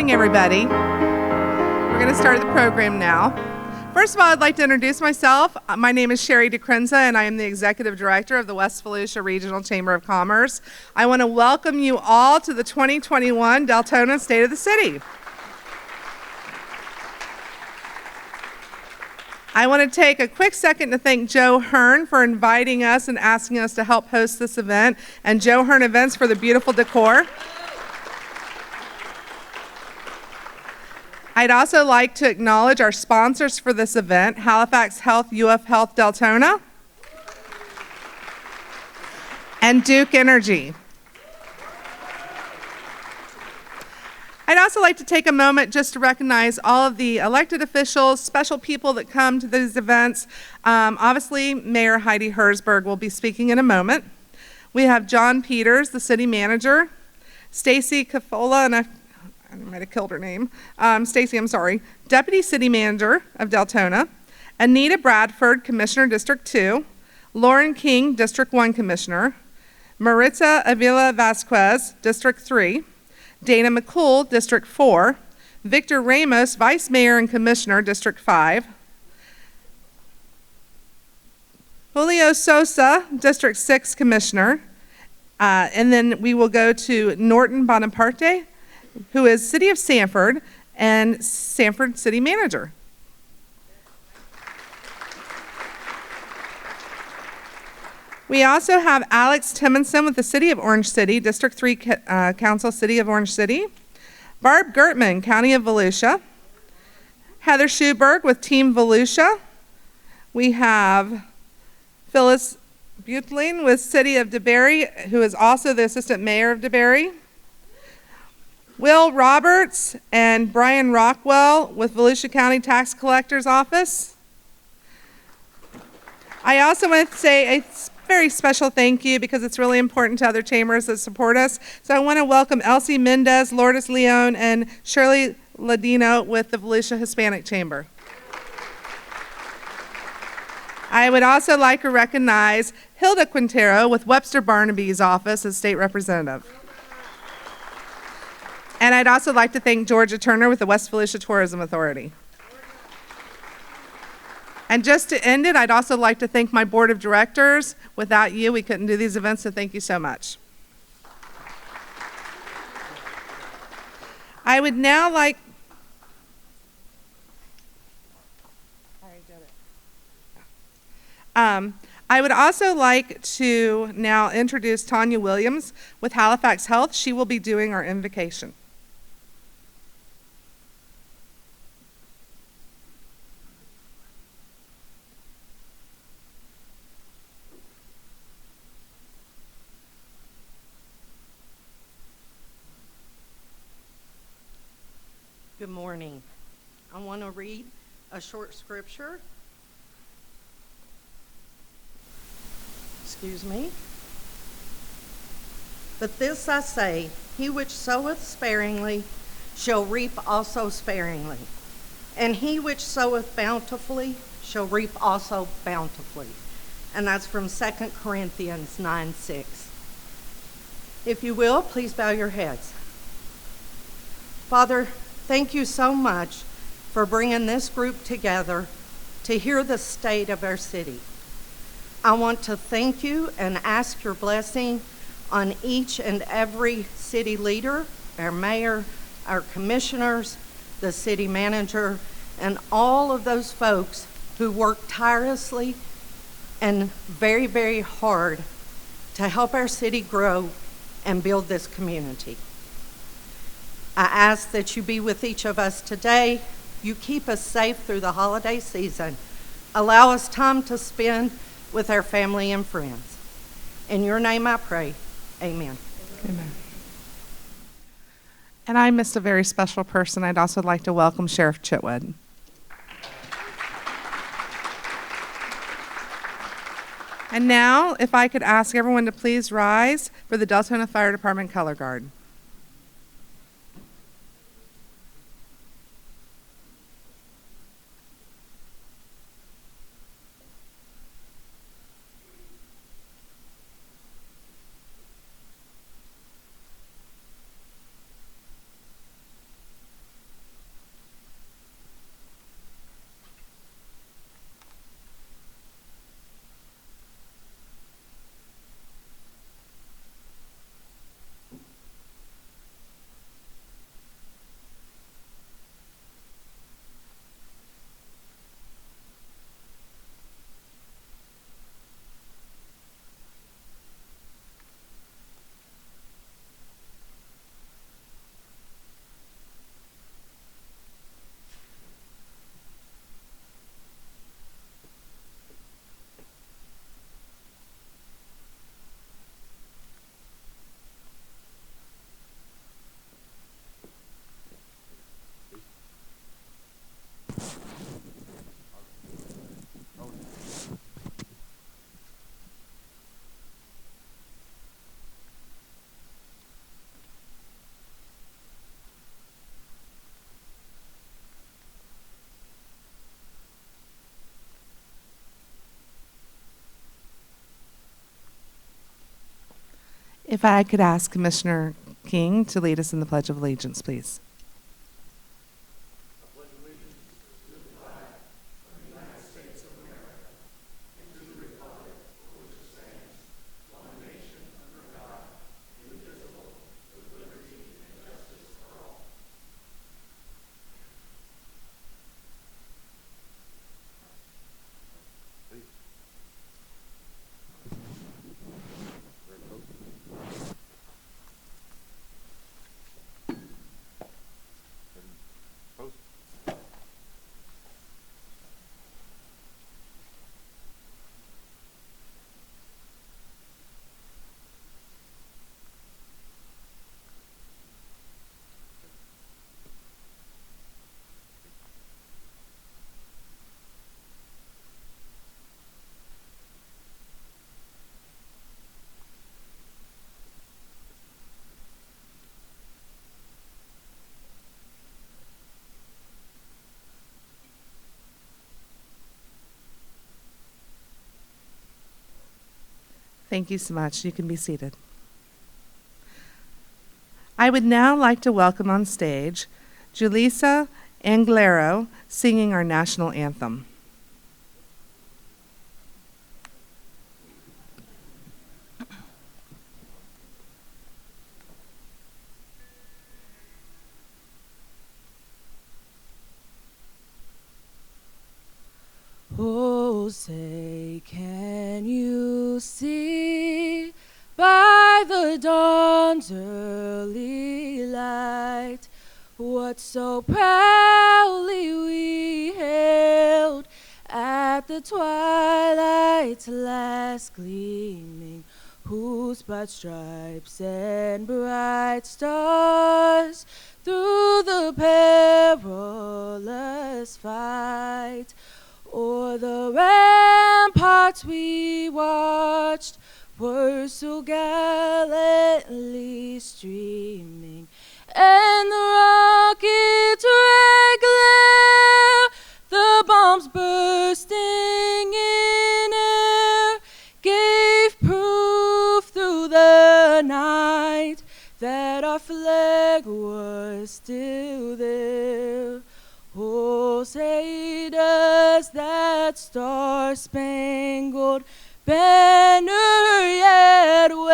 morning, everybody. We're going to start the program now. First of all, I'd like to introduce myself. My name is Sherry DeCrenza, and I am the Executive Director of the West Volusia Regional Chamber of Commerce. I want to welcome you all to the 2021 Deltona State of the City. I want to take a quick second to thank Joe Hearn for inviting us and asking us to help host this event, and Joe Hearn Events for the beautiful decor. I'd also like to acknowledge our sponsors for this event, Halifax Health, UF Health Deltona, and Duke Energy. I'd also like to take a moment just to recognize all of the elected officials, special people that come to these events. Obviously, Mayor Heidi Herzberg will be speaking in a moment. We have John Peters, the city manager, Stacy Cafola, and I might have killed her name. Stacy, I'm sorry. Deputy City Manager of Deltona. Anita Bradford, Commissioner, District 2. Lauren King, District 1 Commissioner. Maritza Avila Vasquez, District 3. Dana McCool, District 4. Victor Ramos, Vice Mayor and Commissioner, District 5. Julio Sosa, District 6 Commissioner. And then we will go to Norton Bonaparte, who is City of Sanford and Sanford City Manager. We also have Alex Timmonson with the City of Orange City, District 3 Council, City of Orange City. Barb Gertman, County of Volusia. Heather Schuberg with Team Volusia. We have Phyllis Butling with City of DeBary, who is also the Assistant Mayor of DeBary. Will Roberts and Brian Rockwell with Volusia County Tax Collector's Office. I also want to say a very special thank you because it's really important to other chambers that support us. So I want to welcome Elsie Mendez, Lourdes Leon, and Shirley Ladino with the Volusia Hispanic Chamber. I would also like to recognize Hilda Quintero with Webster Barnaby's office as State Representative. And I'd also like to thank Georgia Turner with the West Volusia Tourism Authority. And just to end it, I'd also like to thank my board of directors. Without you, we couldn't do these events, so thank you so much. I would now like, I would also like to now introduce Tanya Williams with Halifax Health. She will be doing our invocation. Good morning. I want to read a short scripture. Excuse me. But this I say, he which soweth sparingly shall reap also sparingly, and he which soweth bountifully shall reap also bountifully. And that's from 2 Corinthians 9:6. If you will, please bow your heads. Father, thank you so much for bringing this group together to hear the state of our city. I want to thank you and ask your blessing on each and every city leader, our mayor, our commissioners, the city manager, and all of those folks who work tirelessly and very, very hard to help our city grow and build this community. I ask that you be with each of us today. You keep us safe through the holiday season. Allow us time to spend with our family and friends. In your name I pray, amen. Amen. And I missed a very special person. I'd also like to welcome Sheriff Chitwood. And now, if I could ask everyone to please rise for the Deltona Fire Department Color Guard. If I could ask Commissioner King to lead us in the Pledge of Allegiance, please. Thank you so much. You can be seated. I would now like to welcome on stage Julissa Anglero singing our national anthem. Oh, say, can you see by the dawn's early light what so proudly we hailed at the twilight's last gleaming, whose broad stripes and bright stars through the perilous fight o'er the ramparts we watched were so gallantly streaming, and the rocket's red glare, the bombs bursting in air, gave proof through the night that our flag was still there. Oh, say does that star-spangled banner yet wave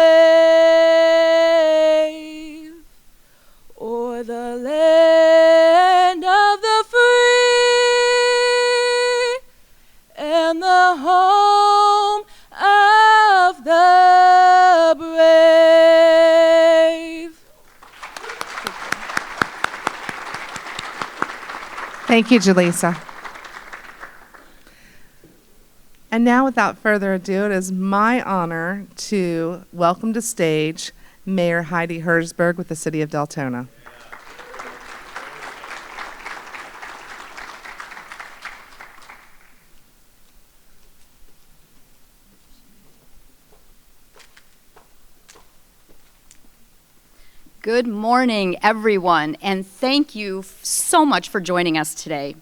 o'er the land of the free and the home of the brave? Thank you, Julissa. And now, without further ado, it is my honor to welcome to stage Mayor Heidi Herzberg with the City of Deltona. Good morning, everyone, and thank you so much for joining us today.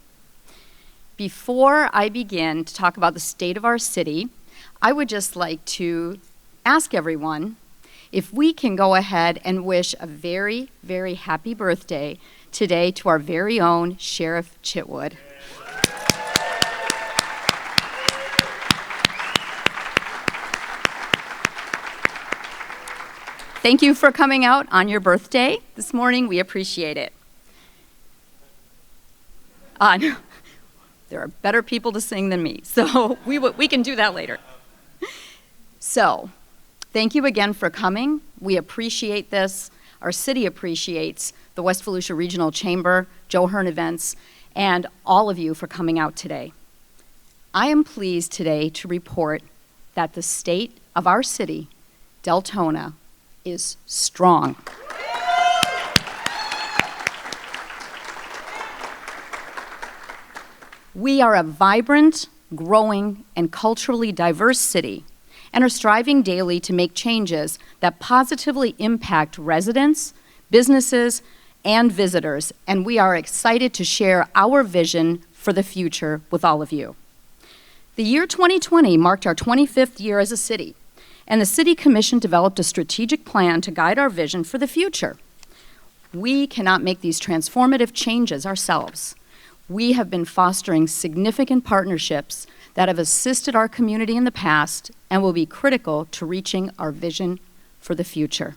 Before I begin to talk about the state of our city, I would just like to ask everyone if we can go ahead and wish a very, very happy birthday today to our very own Sheriff Chitwood. Thank you for coming out on your birthday this morning. We appreciate it. No. There are better people to sing than me, so we can do that later. So, thank you again for coming. We appreciate this. Our city appreciates the West Volusia Regional Chamber, Joe Hearn Events, and all of you for coming out today. I am pleased today to report that the state of our city, Deltona, is strong. We are a vibrant, growing, and culturally diverse city and are striving daily to make changes that positively impact residents, businesses, and visitors, and we are excited to share our vision for the future with all of you. The year 2020 marked our 25th year as a city, and the City Commission developed a strategic plan to guide our vision for the future. We cannot make these transformative changes ourselves. We have been fostering significant partnerships that have assisted our community in the past and will be critical to reaching our vision for the future.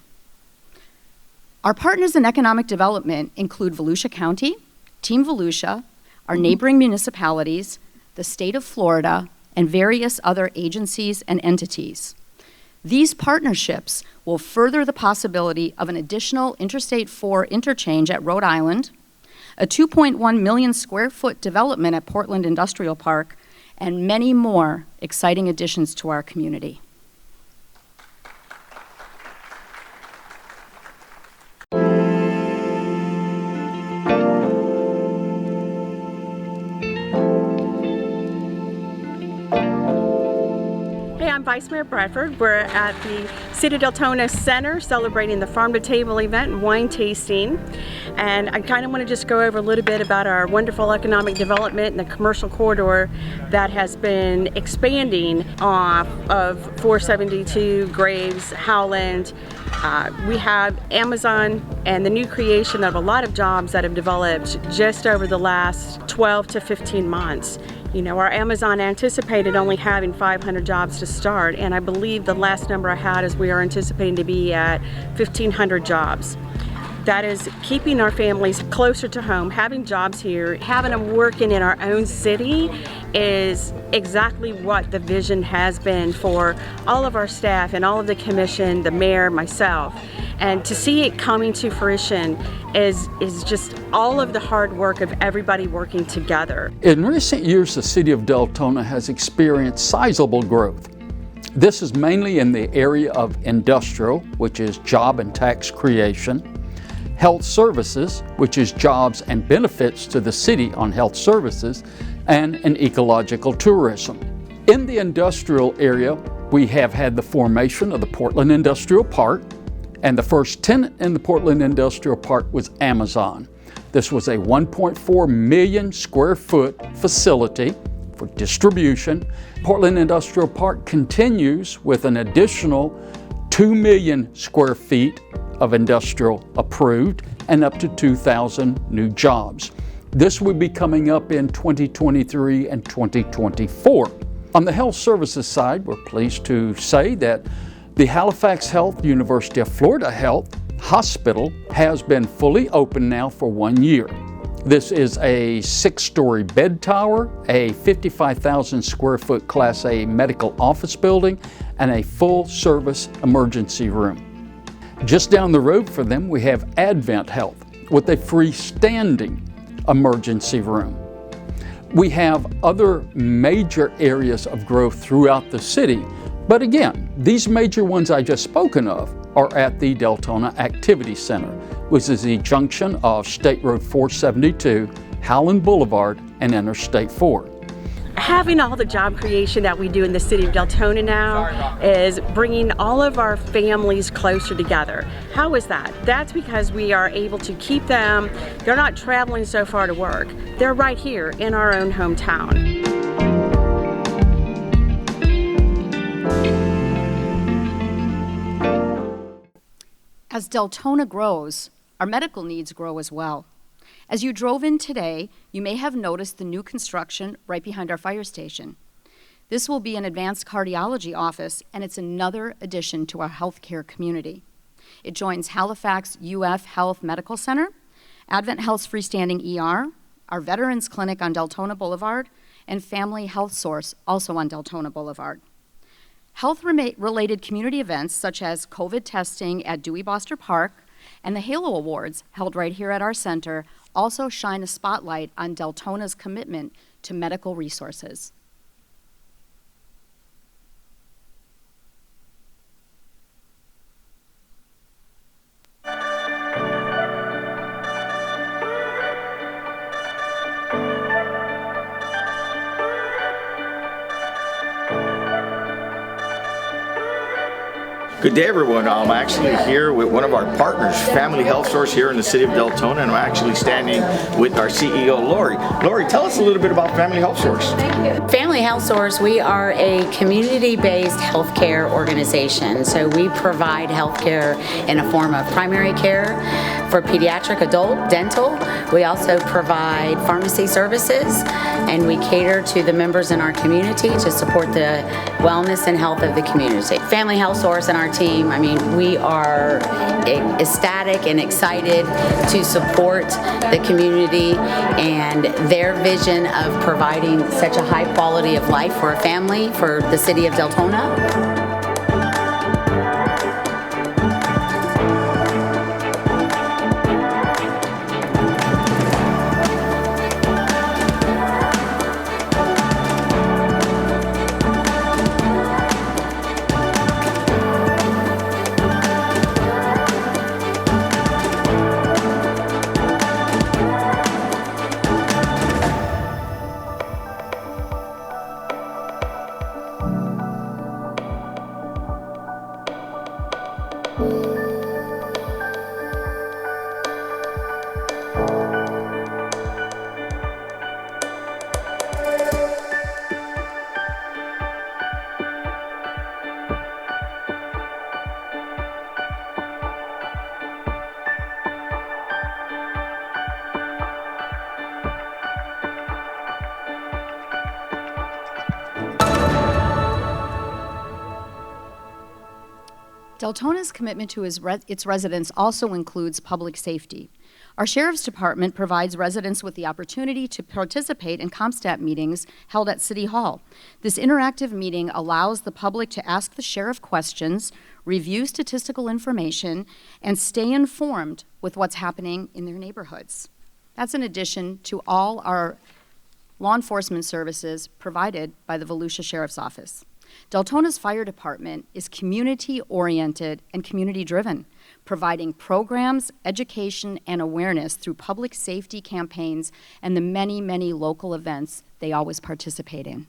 Our partners in economic development include Volusia County, Team Volusia, our neighboring municipalities, the state of Florida, and various other agencies and entities. These partnerships will further the possibility of an additional Interstate 4 interchange at Rhode Island, a 2.1 million square foot development at Portland Industrial Park, and many more exciting additions to our community. I'm Vice Mayor Bradford. We're at the City of Deltona Center celebrating the Farm to Table event and wine tasting. And I kind of want to just go over a little bit about our wonderful economic development and the commercial corridor that has been expanding off of 472, Graves, Howland. We have Amazon and the new creation of a lot of jobs that have developed just over the last 12 to 15 months. You know, our Amazon anticipated only having 500 jobs to start, and I believe the last number I had is we are anticipating to be at 1,500 jobs. That is keeping our families closer to home, having jobs here, having them working in our own city is exactly what the vision has been for all of our staff and all of the commission, the mayor, myself. And to see it coming to fruition is just all of the hard work of everybody working together. In recent years, the City of Deltona has experienced sizable growth. This is mainly in the area of industrial, which is job and tax creation, health services, which is jobs and benefits to the city on health services, and an ecological tourism. In the industrial area, we have had the formation of the Portland Industrial Park, and the first tenant in the Portland Industrial Park was Amazon. This was a 1.4 million square foot facility for distribution. Portland Industrial Park continues with an additional 2 million square feet of industrial approved and up to 2,000 new jobs. This will be coming up in 2023 and 2024. On the health services side, we're pleased to say that the Halifax Health, University of Florida Health Hospital has been fully open now for 1 year. This is a 6-story bed tower, a 55,000 square foot Class A medical office building, and a full-service emergency room. Just down the road from them, we have Advent Health with a freestanding emergency room. We have other major areas of growth throughout the city, but again, these major ones I just spoken of are at the Deltona Activity Center, which is the junction of State Road 472, Howland Boulevard, and Interstate 4. Having all the job creation that we do in the city of Deltona now is bringing all of our families closer together. How is that? That's because we are able to keep them, they're not traveling so far to work. They're right here in our own hometown. As Deltona grows, our medical needs grow as well. As you drove in today, you may have noticed the new construction right behind our fire station. This will be an advanced cardiology office, and it's another addition to our healthcare community. It joins Halifax UF Health Medical Center, Advent Health's freestanding ER, our Veterans Clinic on Deltona Boulevard, and Family Health Source, also on Deltona Boulevard. Health-related community events such as COVID testing at Dewey Boster Park and the Halo Awards, held right here at our center, also shine a spotlight on Deltona's commitment to medical resources. Good day, everyone. I'm actually here with one of our partners, Family Health Source here in the city of Deltona, and I'm actually standing with our CEO, Lori. Lori, tell us a little bit about Family Health Source. Family Health Source, we are a community-based healthcare organization. So we provide healthcare in a form of primary care for pediatric, adult, dental. We also provide pharmacy services, and we cater to the members in our community to support the wellness and health of the community. Family Health Source and our team, I mean, we are ecstatic and excited to support the community and their vision of providing such a high quality of life for a family for the city of Deltona. Deltona's commitment to its residents also includes public safety. Our Sheriff's Department provides residents with the opportunity to participate in CompStat meetings held at City Hall. This interactive meeting allows the public to ask the sheriff questions, review statistical information, and stay informed with what's happening in their neighborhoods. That's in addition to all our law enforcement services provided by the Volusia Sheriff's Office. Deltona's Fire Department is community-oriented and community-driven, providing programs, education, and awareness through public safety campaigns and the many, many local events they always participate in.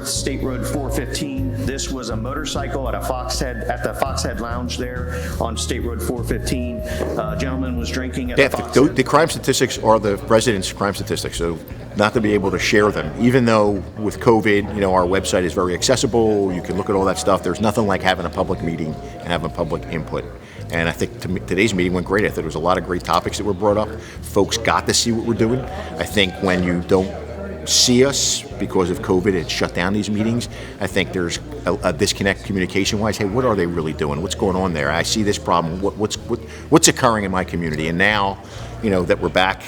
State Road 415. This was a motorcycle at the Foxhead Lounge there on State Road 415. Gentleman was drinking at the Foxhead. The crime statistics are the residents' crime statistics, so not to be able to share them. Even though with COVID, our website is very accessible, you can look at all that stuff. There's nothing like having a public meeting and having public input. And I think today's meeting went great. I thought there was a lot of great topics that were brought up. Folks got to see what we're doing. I think when you don't see us because of COVID, it shut down these meetings. I think there's a disconnect communication-wise. Hey, what are they really doing? What's going on there? I see this problem. What's occurring in my community? And now, that we're back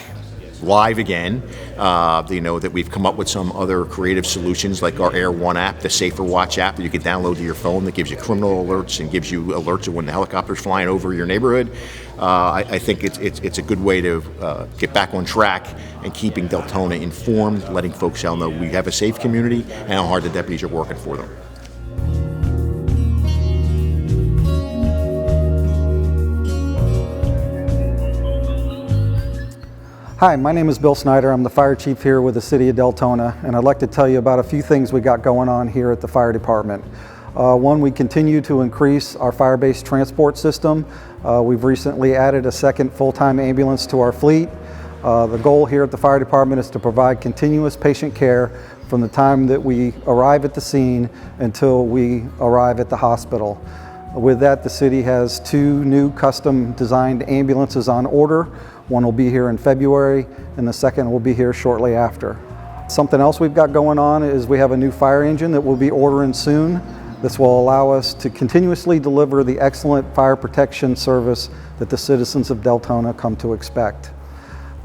live again, that we've come up with some other creative solutions like our Air One app, the Safer Watch app that you can download to your phone that gives you criminal alerts and gives you alerts of when the helicopter's flying over your neighborhood. I think it's a good way to get back on track and keeping Deltona informed, letting folks know we have a safe community and how hard the deputies are working for them. Hi, my name is Bill Snyder. I'm the fire chief here with the city of Deltona, and I'd like to tell you about a few things we got going on here at the fire department. One, we continue to increase our fire-based transport system. We've recently added a second full-time ambulance to our fleet. The goal here at the fire department is to provide continuous patient care from the time that we arrive at the scene until we arrive at the hospital. With that, the city has 2 new custom designed ambulances on order. One will be here in February, and the second will be here shortly after. Something else we've got going on is we have a new fire engine that we'll be ordering soon. This will allow us to continuously deliver the excellent fire protection service that the citizens of Deltona come to expect.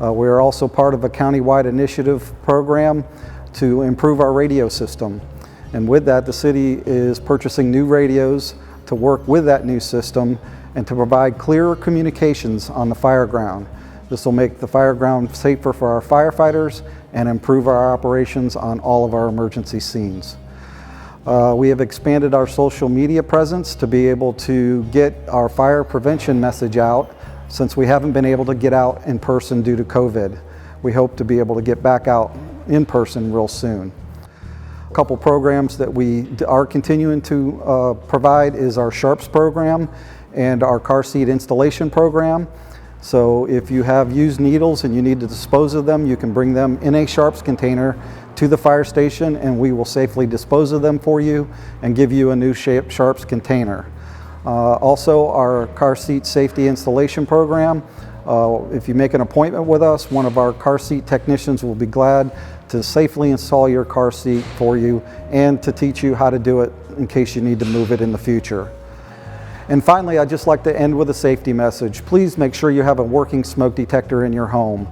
We are also part of a countywide initiative program to improve our radio system. And with that, the city is purchasing new radios to work with that new system and to provide clearer communications on the fire ground. This will make the fire ground safer for our firefighters and improve our operations on all of our emergency scenes. We have expanded our social media presence to be able to get our fire prevention message out since we haven't been able to get out in person due to COVID. We hope to be able to get back out in person real soon. A couple programs that we are continuing to provide is our Sharps program and our car seat installation program. So if you have used needles and you need to dispose of them, you can bring them in a Sharps container to the fire station and we will safely dispose of them for you and give you a new Sharps container. Also, our car seat safety installation program. If you make an appointment with us, one of our car seat technicians will be glad to safely install your car seat for you and to teach you how to do it in case you need to move it in the future. And finally, I'd just like to end with a safety message. Please make sure you have a working smoke detector in your home.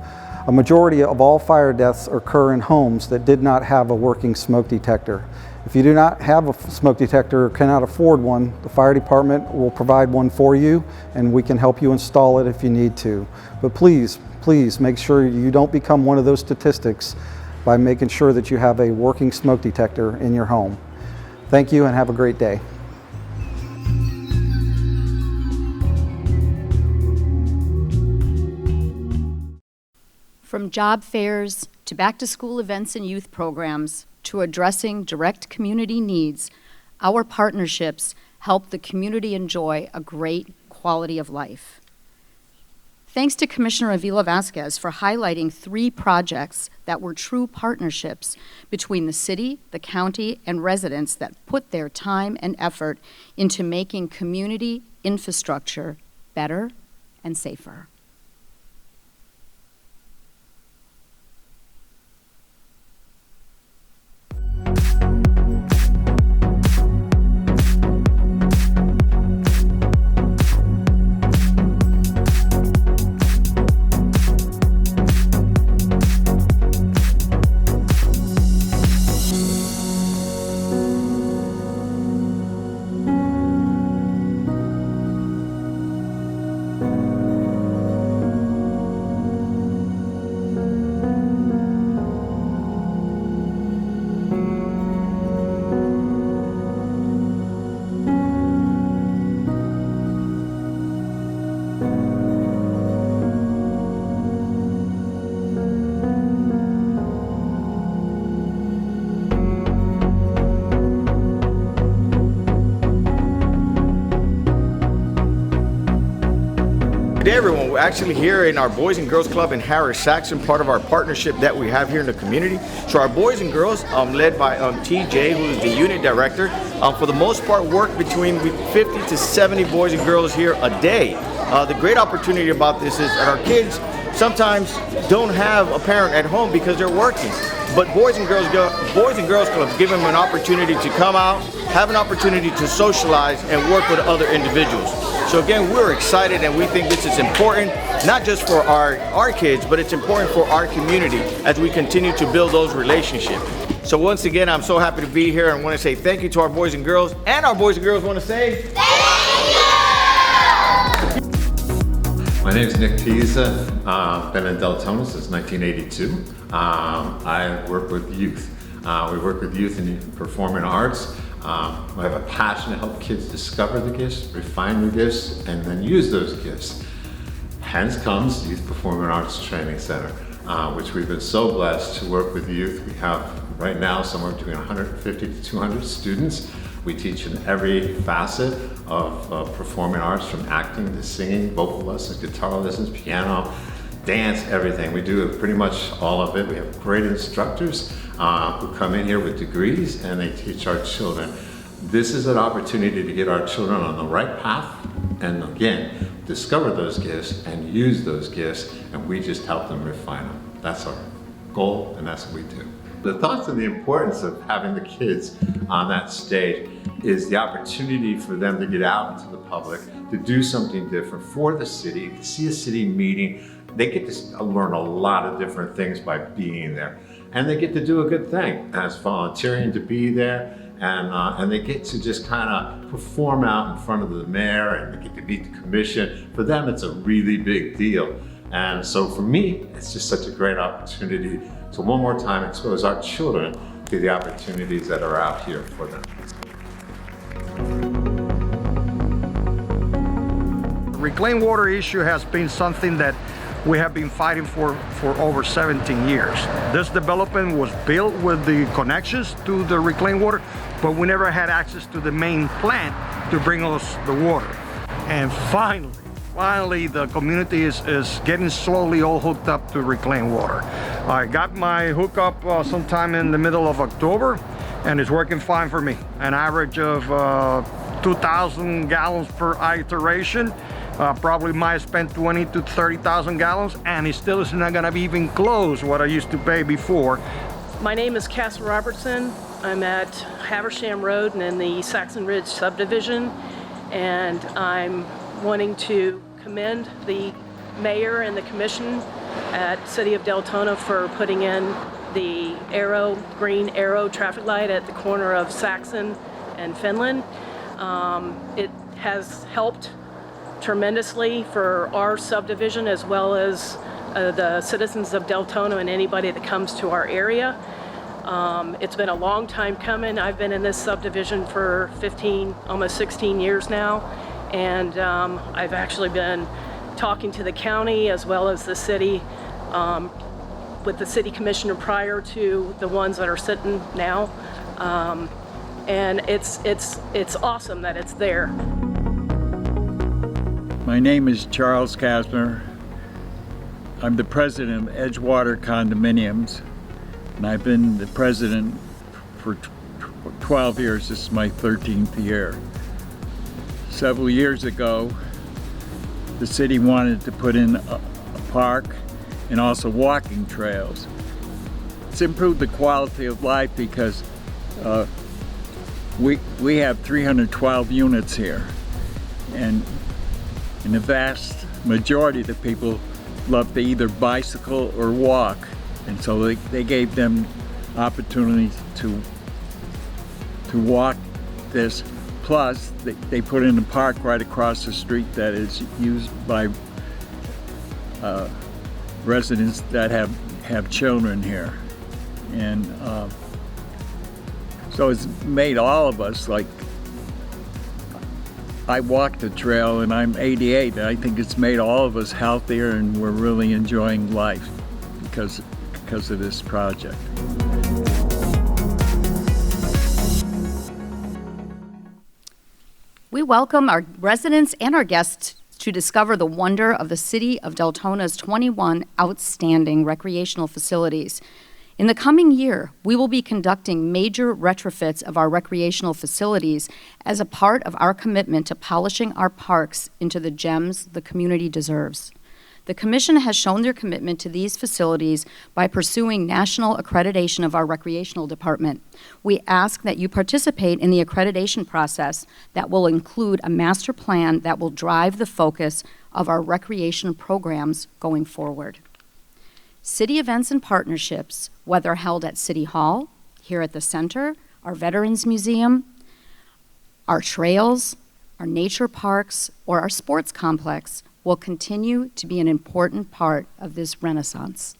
A majority of all fire deaths occur in homes that did not have a working smoke detector. If you do not have a smoke detector or cannot afford one, the fire department will provide one for you and we can help you install it if you need to. But please, please make sure you don't become one of those statistics by making sure that you have a working smoke detector in your home. Thank you and have a great day. From job fairs to back-to-school events and youth programs to addressing direct community needs, our partnerships help the community enjoy a great quality of life. Thanks to Commissioner Avila Vasquez for highlighting 3 projects that were true partnerships between the city, the county, and residents that put their time and effort into making community infrastructure better and safer. Good day, everyone. We're actually here in our Boys and Girls Club in Harris-Saxon, part of our partnership that we have here in the community. So our Boys and Girls, led by TJ, who is the unit director, for the most part work between 50 to 70 boys and girls here a day. The great opportunity about this is that our kids sometimes don't have a parent at home because they're working. But Boys and Girls Club give them an opportunity to come out, have an opportunity to socialize and work with other individuals. So again, we're excited and we think this is important, not just for our kids, but it's important for our community as we continue to build those relationships. So once again, I'm so happy to be here and want to say thank you to our boys and girls. And our boys and girls want to say thank you! My name is Nick Pisa. Been in Deltona since 1982. I work with youth. We work with youth in performing arts. I have a passion to help kids discover the gifts, refine the gifts, and then use those gifts. Hence comes Youth Performing Arts Training Center, which we've been so blessed to work with youth. We have right now somewhere between 150 to 200 students. We teach in every facet of performing arts, from acting to singing, vocal lessons, guitar lessons, piano, dance, everything. We do pretty much all of it. We have great instructors who come in here with degrees and they teach our children. This is an opportunity to get our children on the right path and again, discover those gifts and use those gifts, and we just help them refine them. That's our goal and that's what we do. The thoughts of the importance of having the kids on that stage is the opportunity for them to get out into the public, to do something different for the city, to see a city meeting. They get to learn a lot of different things by being there. And they get to do a good thing as volunteering to be there, and they get to just kind of perform out in front of the mayor, and they get to meet the commission. For them, it's a really big deal. And so for me, it's just such a great opportunity to one more time expose our children to the opportunities that are out here for them. reclaimed water issue has been something that we have been fighting for over 17 years. This development was built with the connections to the reclaimed water, but we never had access to the main plant to bring us the water. And finally, the community is getting slowly all hooked up to reclaimed water. I got my hookup sometime in the middle of October, and it's working fine for me. An average of 2,000 gallons per iteration. Probably might spend 20 to 30,000 gallons, and it still is not gonna be even close what I used to pay before. My name is Cass Robertson. I'm at Haversham Road and in the Saxon Ridge subdivision, and I'm wanting to commend the mayor and the commission at City of Deltona for putting in the green arrow traffic light at the corner of Saxon and Finland. It has helped tremendously for our subdivision as well as the citizens of Deltona and anybody that comes to our area. It's been a long time coming. I've been in this subdivision for 15, almost 16 years now, and I've actually been talking to the county as well as the city, with the city commissioner prior to the ones that are sitting now, and it's awesome that it's there. My name is Charles Kasner. I'm the president of Edgewater Condominiums, and I've been the president for 12 years. This is my 13th year. Several years ago, the city wanted to put in a park and also walking trails. It's improved the quality of life because we have 312 units here, and the vast majority of the people love to either bicycle or walk, and so they gave them opportunities to walk this. Plus, they put in a park right across the street that is used by residents that have children here, and so it's made all of us, like, I walk the trail and I'm 88, and I think it's made all of us healthier, and we're really enjoying life because of this project. We welcome our residents and our guests to discover the wonder of the City of Deltona's 21 outstanding recreational facilities. In the coming year, we will be conducting major retrofits of our recreational facilities as a part of our commitment to polishing our parks into the gems the community deserves. The Commission has shown their commitment to these facilities by pursuing national accreditation of our recreational department. We ask that you participate in the accreditation process that will include a master plan that will drive the focus of our recreation programs going forward. City events and partnerships, whether held at City Hall, here at the Center, our Veterans Museum, our trails, our nature parks, or our sports complex, will continue to be an important part of this renaissance.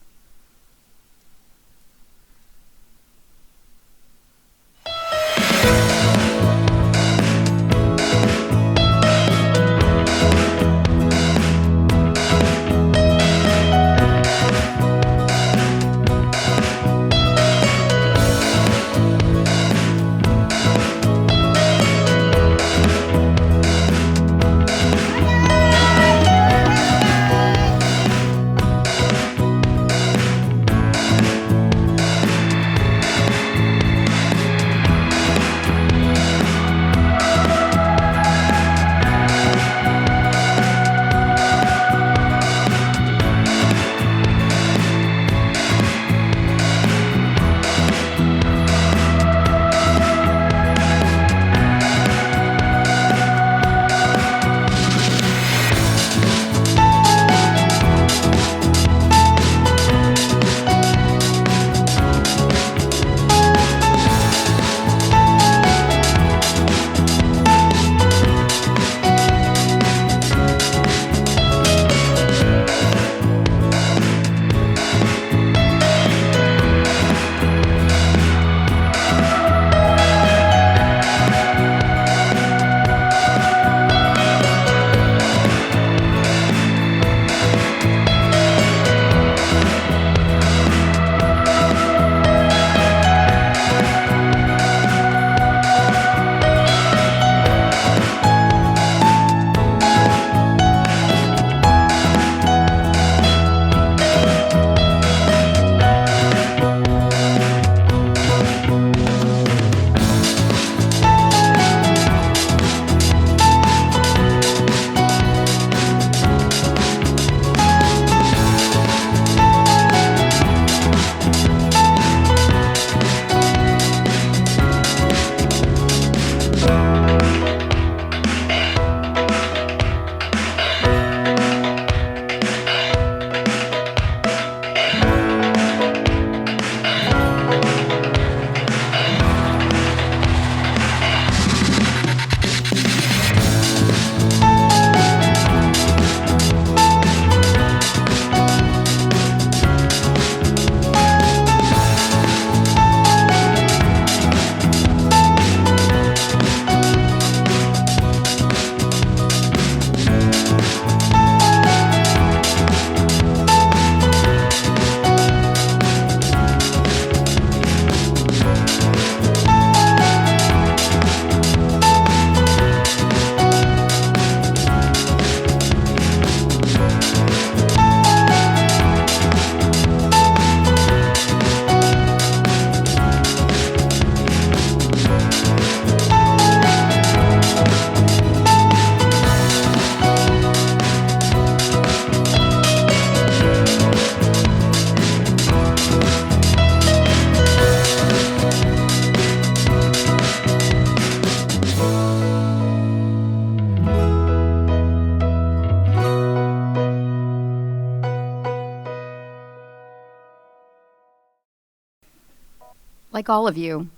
Like all of you,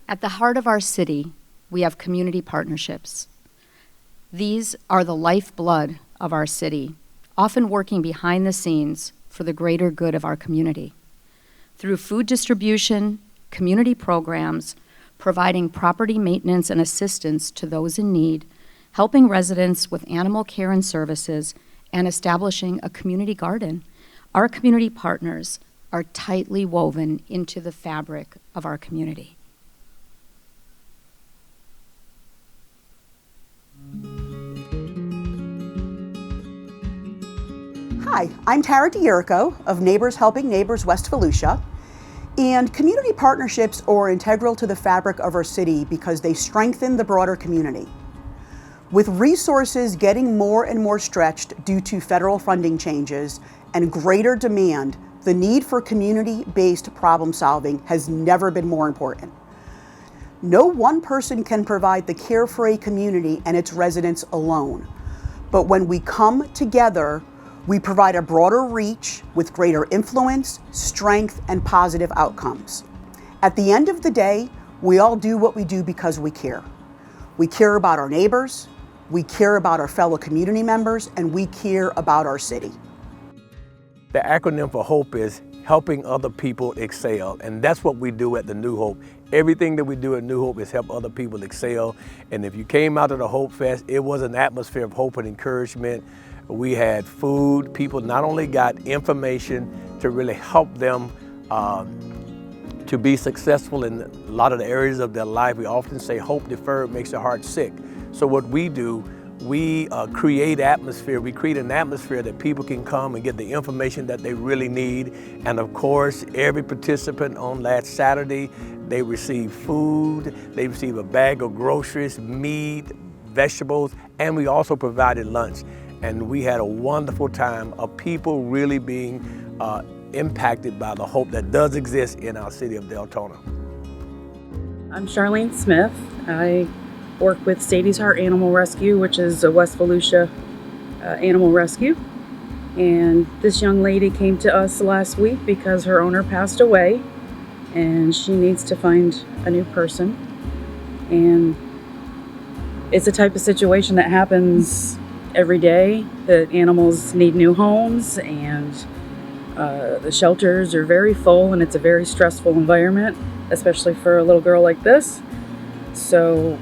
at the heart of our city, we have community partnerships. These are the lifeblood of our city, often working behind the scenes for the greater good of our community. Through food distribution, community programs, providing property maintenance and assistance to those in need, helping residents with animal care and services, and establishing a community garden, our community partners are tightly woven into the fabric of our community. Hi, I'm Tara DiErico of Neighbors Helping Neighbors West Volusia, and community partnerships are integral to the fabric of our city because they strengthen the broader community. With resources getting more and more stretched due to federal funding changes and greater demand, the need for community-based problem solving has never been more important. No one person can provide the care for a community and its residents alone. But when we come together, we provide a broader reach with greater influence, strength, and positive outcomes. At the end of the day, we all do what we do because we care. We care about our neighbors, we care about our fellow community members, and we care about our city. The acronym for HOPE is helping other people excel, and that's what we do at the New Hope. Everything that we do at New Hope is help other people excel, and if you came out to the Hope Fest, it was an atmosphere of hope and encouragement. We had food. People not only got information to really help them to be successful in a lot of the areas of their life. We often say hope deferred makes the heart sick. So what we do, we create atmosphere. We create an atmosphere that people can come and get the information that they really need. And of course, every participant on last Saturday, they received food, they received a bag of groceries, meat, vegetables, and we also provided lunch. And we had a wonderful time of people really being impacted by the hope that does exist in our city of Deltona. I'm Charlene Smith. I work with Sadie's Heart Animal Rescue, which is a West Volusia animal rescue. And this young lady came to us last week because her owner passed away and she needs to find a new person. And it's a type of situation that happens every day, that animals need new homes, and the shelters are very full, and it's a very stressful environment, especially for a little girl like this. So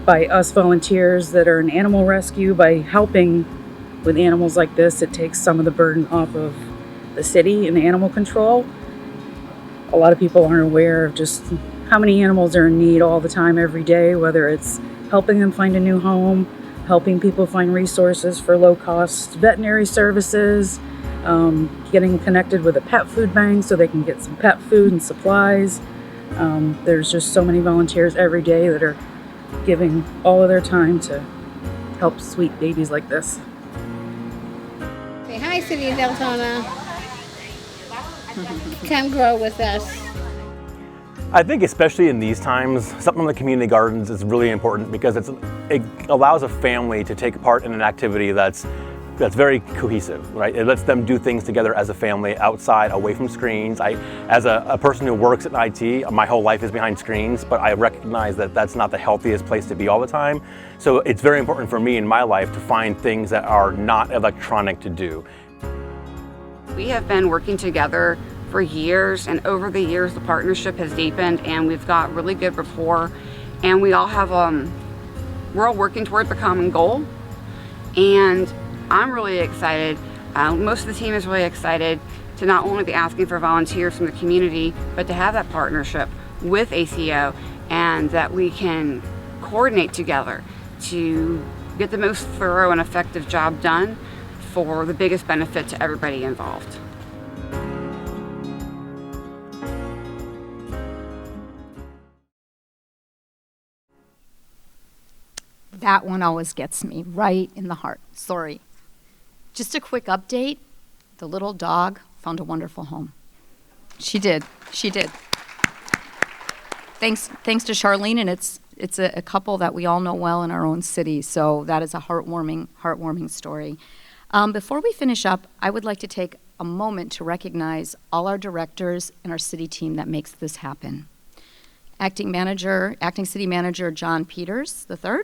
by us volunteers that are in animal rescue, by helping with animals like this, it takes some of the burden off of the city and animal control. A lot of people aren't aware of just how many animals are in need all the time, every day, whether it's helping them find a new home, helping people find resources for low-cost veterinary services, getting connected with a pet food bank so they can get some pet food and supplies. There's just so many volunteers every day that are giving all of their time to help sweet babies like this. Say hi, City of Deltona. Come grow with us. I think especially in these times, something like community gardens is really important because it allows a family to take part in an activity that's very cohesive, right? It lets them do things together as a family, outside, away from screens. As a person who works in IT, my whole life is behind screens, but I recognize that that's not the healthiest place to be all the time. So it's very important for me in my life to find things that are not electronic to do. We have been working together for years, and over the years the partnership has deepened and we've got really good rapport, and we all have we're all working toward the common goal, and I'm really excited. Most of the team is really excited to not only be asking for volunteers from the community, but to have that partnership with ACO, and that we can coordinate together to get the most thorough and effective job done for the biggest benefit to everybody involved. That one always gets me right in the heart. Sorry. Just a quick update. The little dog found a wonderful home. She did. She did. Thanks to Charlene, and it's a couple that we all know well in our own city. So that is a heartwarming story. Before we finish up, I would like to take a moment to recognize all our directors and our city team that makes this happen. Acting City Manager John Peters III,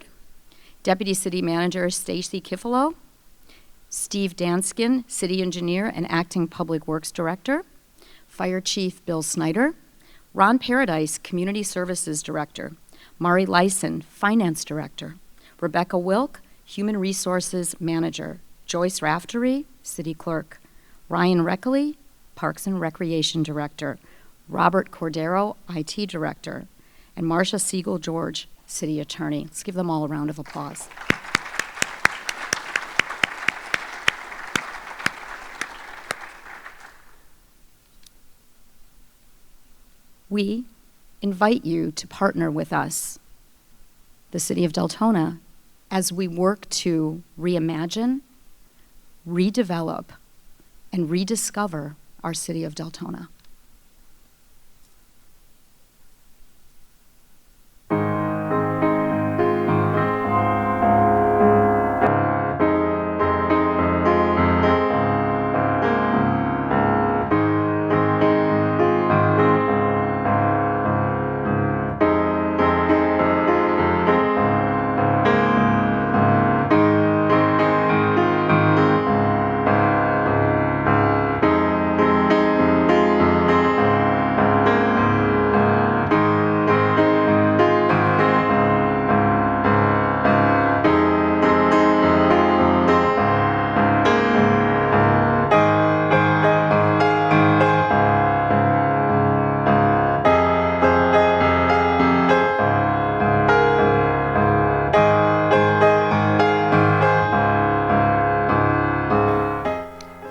Deputy City Manager Stacy Kifalo, Steve Danskin, City Engineer and Acting Public Works Director, Fire Chief Bill Snyder, Ron Paradise, Community Services Director, Mari Lyson, Finance Director, Rebecca Wilk, Human Resources Manager, Joyce Raftery, City Clerk, Ryan Reckley, Parks and Recreation Director, Robert Cordero, IT Director, and Marcia Siegel-George, City Attorney. Let's give them all a round of applause. We invite you to partner with us, the City of Deltona, as we work to reimagine, redevelop, and rediscover our City of Deltona.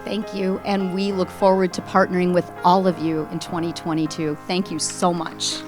Thank you, and we look forward to partnering with all of you in 2022. Thank you so much.